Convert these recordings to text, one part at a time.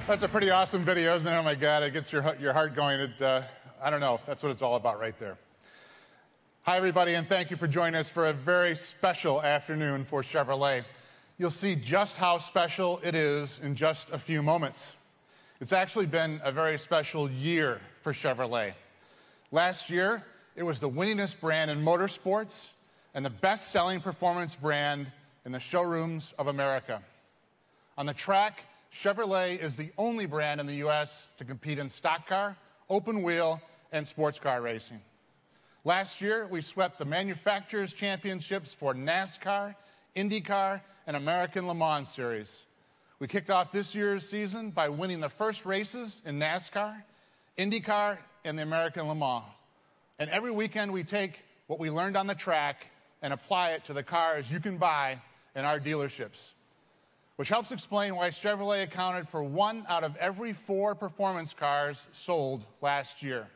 That's a pretty awesome video, isn't it? Oh my God, it gets your heart going. I don't know, that's what it's all about right there. Hi everybody, and thank you for joining us for a very special afternoon for Chevrolet. You'll see just how special it is in just a few moments. It's actually been a very special year for Chevrolet. Last year, it was the winningest brand in motorsports and the best-selling performance brand in the showrooms of America. On the track, Chevrolet is the only brand in the U.S. to compete in stock car, open wheel, and sports car racing. Last year, we swept the manufacturers' championships for NASCAR, IndyCar, and American Le Mans Series. We kicked off this year's season by winning the first races in NASCAR, IndyCar, and the American Le Mans. And every weekend, we take what we learned on the track and apply it to the cars you can buy in our dealerships, which helps explain why Chevrolet accounted for 1 out of every 4 performance cars sold last year.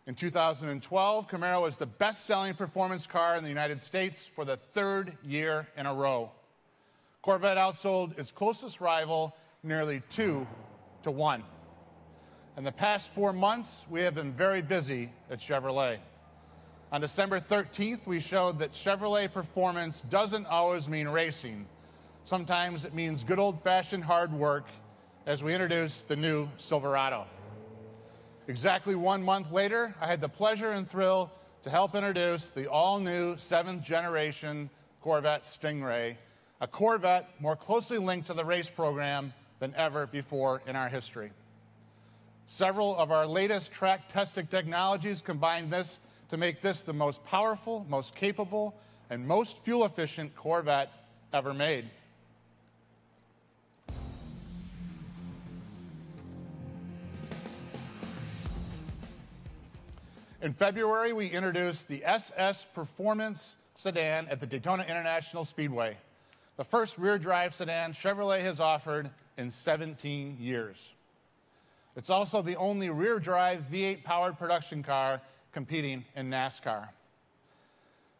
In 2012, Camaro was the best-selling performance car in the United States for the 3rd year in a row. Corvette outsold its closest rival nearly 2-1. In the past 4 months, we have been very busy at Chevrolet. On December 13th, we showed that Chevrolet performance doesn't always mean racing. Sometimes it means good old-fashioned hard work as we introduce the new Silverado. Exactly 1 month later, I had the pleasure and thrill to help introduce the all-new 7th generation Corvette Stingray, a Corvette more closely linked to the race program than ever before in our history. Several of our latest track-tested technologies combine this to make this the most powerful, most capable, and most fuel-efficient Corvette ever made. In February, we introduced the SS Performance sedan at the Daytona International Speedway, the first rear-drive sedan Chevrolet has offered in 17 years. It's also the only rear-drive V8-powered production car competing in NASCAR.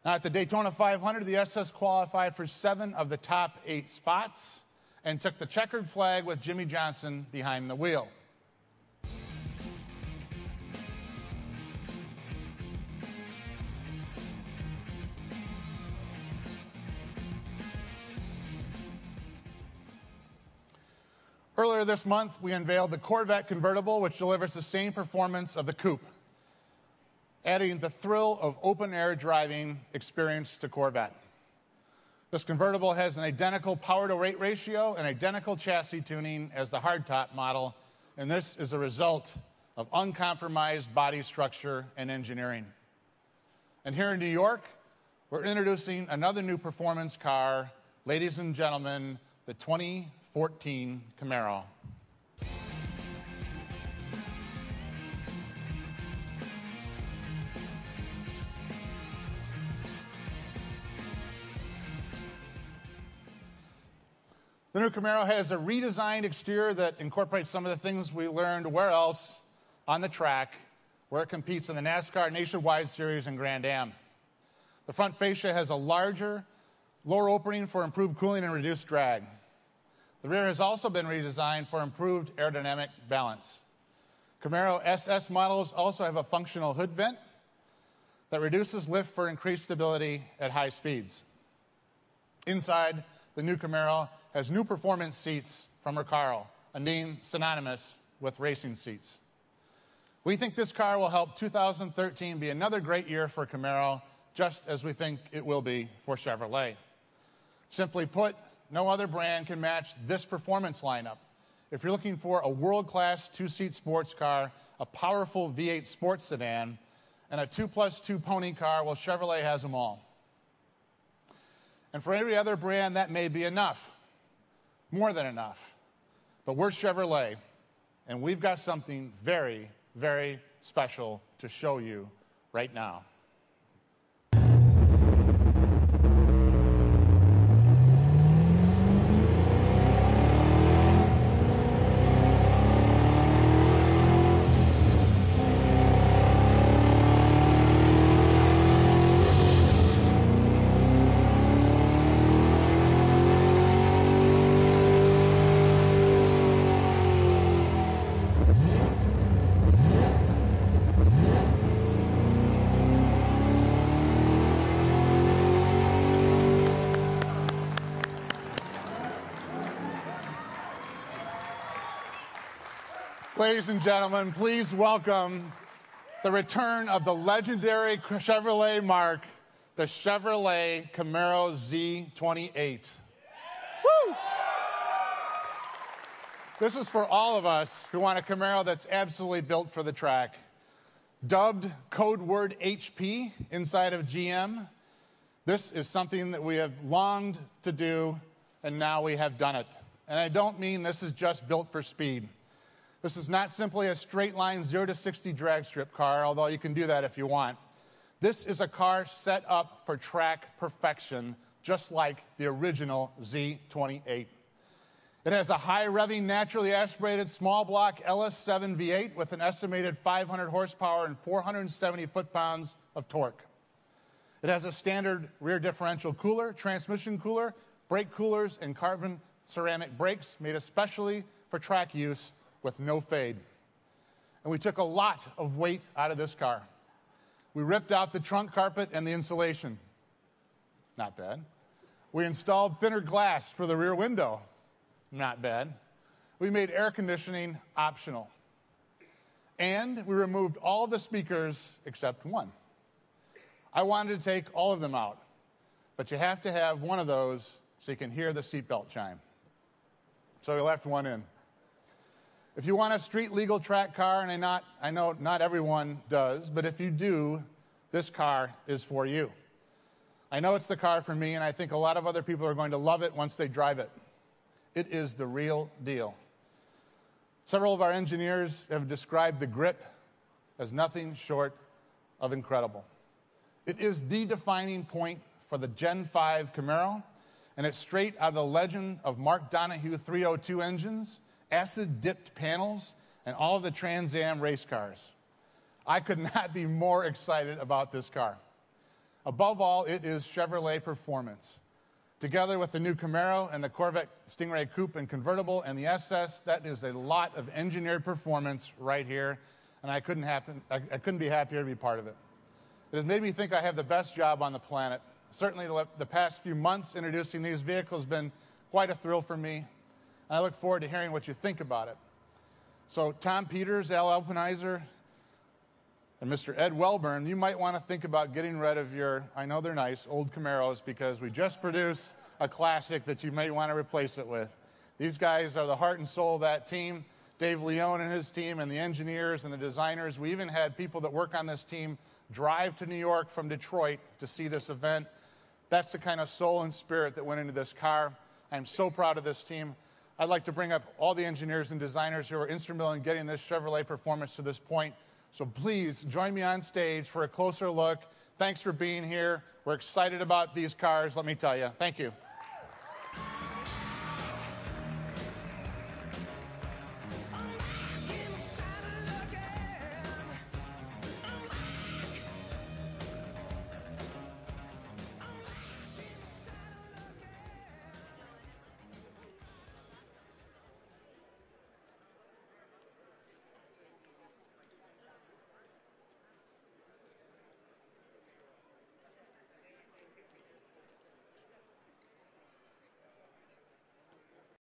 Now, at the Daytona 500, the SS qualified for 7 of the top 8 spots and took the checkered flag with Jimmy Johnson behind the wheel. Earlier this month, we unveiled the Corvette convertible, which delivers the same performance of the coupe, adding the thrill of open-air driving experience to Corvette. This convertible has an identical power-to-weight ratio and identical chassis tuning as the hardtop model, and this is a result of uncompromised body structure and engineering. And here in New York, we're introducing another new performance car, ladies and gentlemen, the 2014 Camaro. The new Camaro has a redesigned exterior that incorporates some of the things we learned where else on the track, where it competes in the NASCAR Nationwide Series and Grand Am. The front fascia has a larger, lower opening for improved cooling and reduced drag. The rear has also been redesigned for improved aerodynamic balance. Camaro SS models also have a functional hood vent. that reduces lift for increased stability at high speeds. Inside, the new Camaro has new performance seats from Recaro, a name synonymous with racing seats. We think this car will help 2013 be another great year for Camaro, just as we think it will be for Chevrolet. Simply put, no other brand can match this performance lineup. If you're looking for a world-class two-seat sports car, a powerful V8 sports sedan, and a 2+2 pony car, well, Chevrolet has them all. And for every other brand, that may be enough, more than enough. But we're Chevrolet, and we've got something very, very special to show you right now. Ladies and gentlemen, please welcome the return of the legendary Chevrolet mark, the Chevrolet Camaro Z28. Woo! This is for all of us who want a Camaro that's absolutely built for the track. Dubbed code word HP inside of GM, this is something that we have longed to do, and now we have done it. And I don't mean this is just built for speed. This is not simply a straight line 0 to 60 drag strip car, although you can do that if you want. This is a car set up for track perfection, just like the original Z28. It has a high revving, naturally aspirated small block LS7 V8 with an estimated 500 horsepower and 470 foot-pounds of torque. It has a standard rear differential cooler, transmission cooler, brake coolers, and carbon ceramic brakes made especially for track use with no fade. And we took a lot of weight out of this car. We ripped out the trunk carpet and the insulation. Not bad. We installed thinner glass for the rear window. Not bad. We made air conditioning optional. And we removed all the speakers except one. I wanted to take all of them out, but you have to have one of those so you can hear the seatbelt chime. So we left one in. If you want a street-legal track car, and I know not everyone does, but if you do, this car is for you. I know it's the car for me, and I think a lot of other people are going to love it once they drive it. It is the real deal. Several of our engineers have described the grip as nothing short of incredible. It is the defining point for the Gen 5 Camaro, and it's straight out of the legend of Mark Donahue 302 engines, acid-dipped panels, and all of the Trans Am race cars. I could not be more excited about this car. Above all, it is Chevrolet performance. Together with the new Camaro and the Corvette Stingray Coupe and convertible and the SS, that is a lot of engineered performance right here, and I couldn't be happier to be part of it. It has made me think I have the best job on the planet. Certainly the past few months introducing these vehicles has been quite a thrill for me. I look forward to hearing what you think about it. So Tom Peters, Al Alpenizer, and Mr. Ed Welburn, you might want to think about getting rid of your, I know they're nice, old Camaros, because we just produced a classic that you may want to replace it with. These guys are the heart and soul of that team. Dave Leone and his team and the engineers and the designers. We even had people that work on this team drive to New York from Detroit to see this event. That's the kind of soul and spirit that went into this car. I'm so proud of this team. I'd like to bring up all the engineers and designers who are instrumental in getting this Chevrolet performance to this point. So please join me on stage for a closer look. Thanks for being here. We're excited about these cars, let me tell you. Thank you.